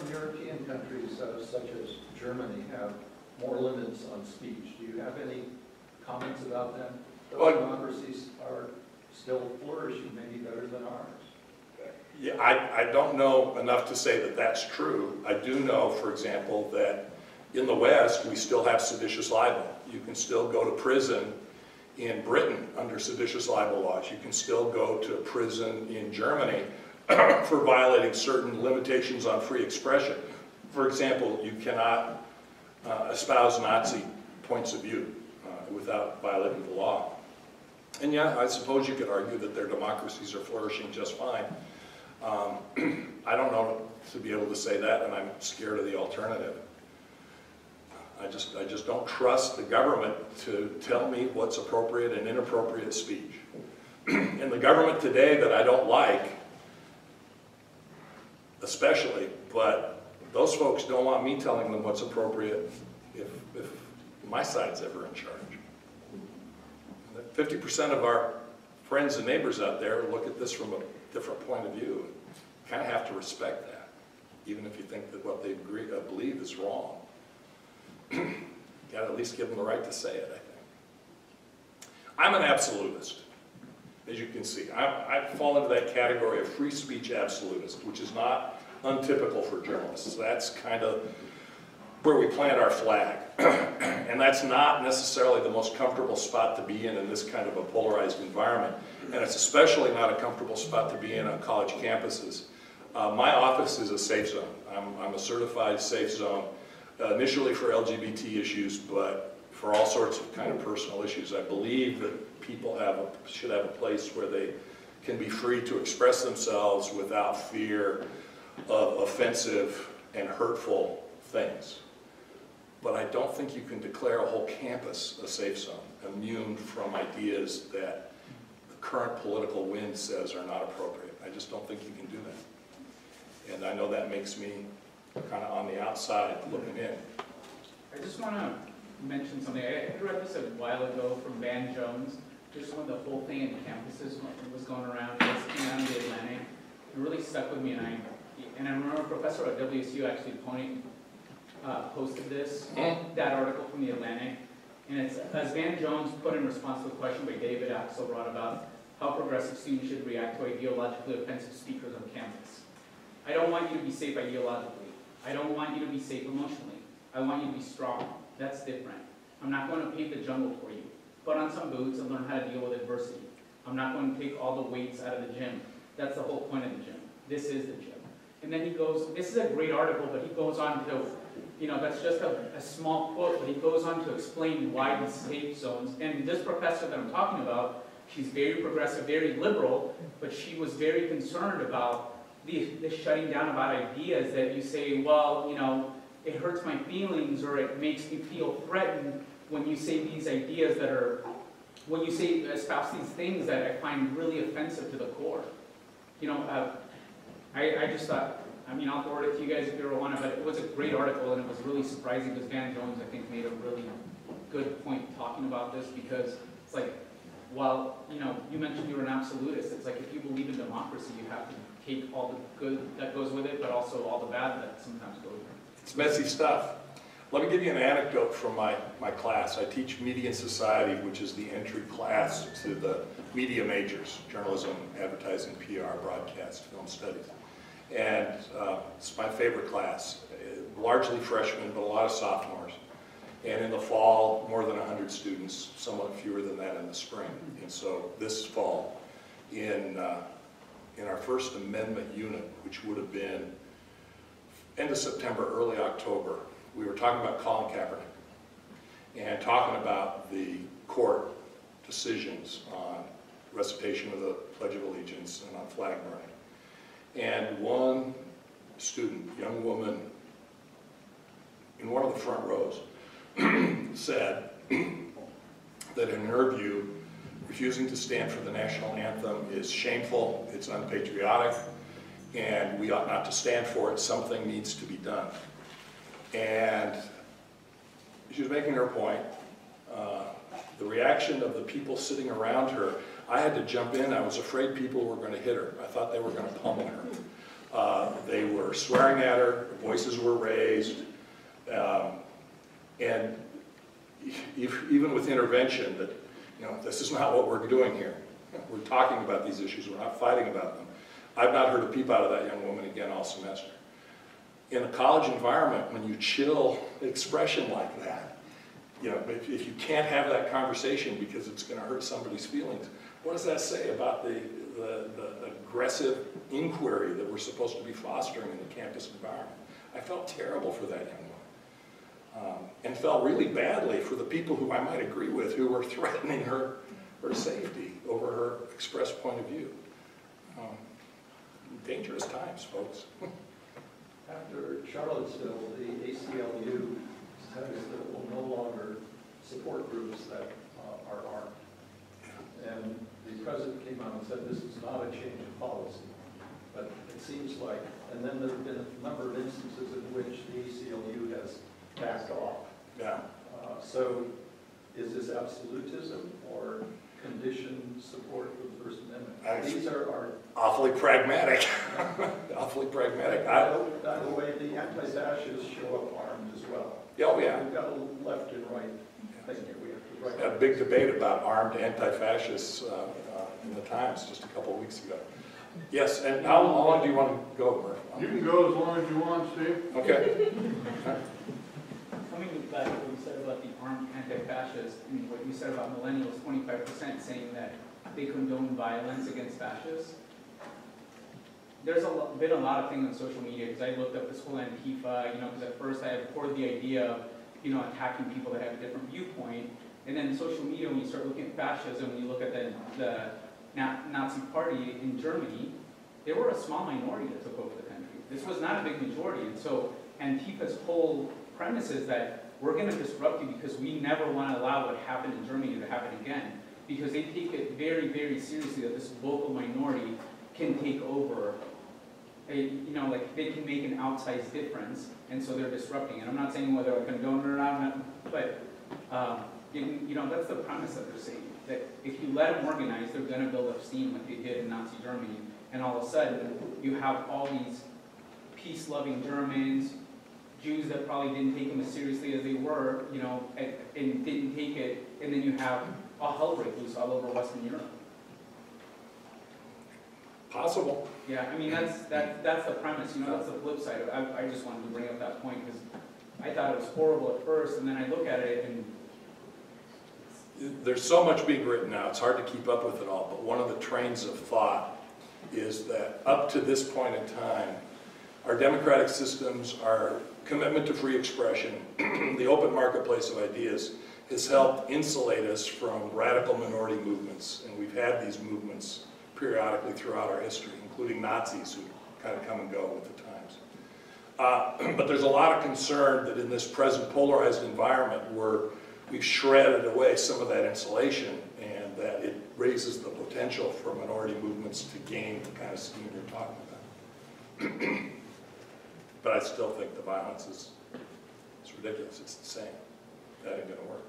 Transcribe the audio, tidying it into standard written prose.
some European countries, such as Germany, have more limits on speech. Do you have any comments about them? Those democracies are still flourishing, maybe better than ours. Yeah, I don't know enough to say that that's true. I do know, for example, that in the West, we still have seditious libel. You can still go to prison in Britain under seditious libel laws. You can still go to prison in Germany for violating certain limitations on free expression. For example, you cannot espouse Nazi points of view without violating the law. And yeah, I suppose you could argue that their democracies are flourishing just fine. I don't know to be able to say that, and I'm scared of the alternative. I just don't trust the government to tell me what's appropriate and inappropriate speech. And the government today that I don't like, especially, but those folks don't want me telling them what's appropriate if my side's ever in charge. 50% of our friends and neighbors out there look at this from a different point of view. You kind of have to respect that, even if you think that what they believe is wrong. You got to at least give them the right to say it, I think. I'm an absolutist, as you can see. I fall into that category of free speech absolutist, which is not untypical for journalists. That's kind of where we plant our flag. And that's not necessarily the most comfortable spot to be in this kind of a polarized environment. And it's especially not a comfortable spot to be in on college campuses. My office is a safe zone. I'm a certified safe zone, initially for LGBT issues, but for all sorts of kind of personal issues. I believe that people should have a place where they can be free to express themselves without fear of offensive and hurtful things. But I don't think you can declare a whole campus a safe zone, immune from ideas that the current political wind says are not appropriate. I just don't think you can do that. And I know that makes me kind of on the outside looking in. I just want to mention something. I read this a while ago from Van Jones, just when the whole thing in campuses was going around, it came out in the Atlantic. It really stuck with me, and I remember a professor at WSU actually posted this, that article from the Atlantic, and it's, as Van Jones put in response to a question by David Axelrod about how progressive students should react to ideologically offensive speakers on campus. I don't want you to be safe ideologically. I don't want you to be safe emotionally. I want you to be strong. That's different. I'm not going to paint the jungle for you. Put on some boots and learn how to deal with adversity. I'm not going to take all the weights out of the gym. That's the whole point of the gym. This is the gym. And then he goes, this is a great article, but he goes on to, that's just a small quote, but he goes on to explain why these safe zones, and this professor that I'm talking about, she's very progressive, very liberal, but she was very concerned about this shutting down about ideas that you say, well, it hurts my feelings or it makes me feel threatened when you say these ideas that are, when you say, espouse these things that I find really offensive to the core. I just thought, I'll forward it to you guys if you ever want it, but it was a great article and it was really surprising because Van Jones, I think, made a really good point talking about this because it's like, while, you mentioned you were an absolutist, it's like if you believe in democracy, you have to take all the good that goes with it, but also all the bad that sometimes goes with it. It's messy stuff. Let me give you an anecdote from my class. I teach Media and Society, which is the entry class to the media majors, journalism, advertising, PR, broadcast, film studies. And it's my favorite class, largely freshmen, but a lot of sophomores. And in the fall, more than 100 students, somewhat fewer than that in the spring. And so this fall, in our First Amendment unit, which would have been end of September, early October, we were talking about Colin Kaepernick and talking about the court decisions on recitation of the Pledge of Allegiance and on flag burning. And one student, young woman, in one of the front rows, said that in her view, refusing to stand for the national anthem is shameful, it's unpatriotic, and we ought not to stand for it. Something needs to be done. And she was making her point. The reaction of the people sitting around her, I had to jump in. I was afraid people were going to hit her. I thought they were going to pummel They were swearing at her, voices were raised, and even with intervention, that, you know, this is not what we're doing here. We're talking about these issues, we're not fighting about them. I've not heard a peep out of that young woman again all semester. In a college environment, when you chill expression like that, you know, if you can't have that conversation because it's going to hurt somebody's feelings, what does that say about the aggressive inquiry that we're supposed to be fostering in the campus environment? I felt terrible for that young woman, and felt really badly for the people who I might agree with who were threatening her safety over her expressed point of view. Dangerous times, folks. After Charlottesville, the ACLU says that it will no longer support groups that are armed. And the president came out and said this is not a change of policy. But it seems like, and then there have been a number of instances in which the ACLU has backed off. Yeah. So is this absolutism or conditioned support for the First Amendment? These are awfully pragmatic. Awfully pragmatic. By the way, the anti-fascists show up armed as well. Oh, yeah. We've got a left and right thing here. We have to Had a big debate about armed anti-fascists in the Times just a couple of weeks ago. Yes, and how long do you want to go, Murph? You can go as long as you want, Steve. Okay. Coming back to what you said about the armed anti-fascists, and what you said about millennials, 25% saying that they condone violence against fascists. There's been a lot of things on social media, because I looked up this whole Antifa, you know, because at first I abhorred the idea of, you know, attacking people that have a different viewpoint. And then social media, when you start looking at fascism, when you look at the Nazi party in Germany, they were a small minority that took over the country. This was not a big majority. And so Antifa's whole premise is that we're going to disrupt you because we never want to allow what happened in Germany to happen again. Because they take it very, very seriously that this vocal minority can take over. You know, like they can make an outsized difference, and so they're disrupting. And I'm not saying whether I condone it or not, but you know, that's the premise that they're saying. That if you let them organize, they're going to build up steam like they did in Nazi Germany. And all of a sudden, you have all these peace-loving Germans, Jews that probably didn't take them as seriously as they were, you know, and didn't take it, and then you have a hell break loose all over Western Europe. Possible. Yeah, I mean, that's the premise, you know, that's the flip side. I just wanted to bring up that point because I thought it was horrible at first, and then I look at it and... There's so much being written now, it's hard to keep up with it all, but one of the trains of thought is that up to this point in time, our democratic systems, our commitment to free expression, the open marketplace of ideas has helped insulate us from radical minority movements, and we've had these movements periodically throughout our history, including Nazis who kind of come and go with the times. But there's a lot of concern that in this present polarized environment where we've shredded away some of that insulation and that it raises the potential for minority movements to gain the kind of steam you're talking about. But I still think the violence is ridiculous. It's insane. That ain't gonna work.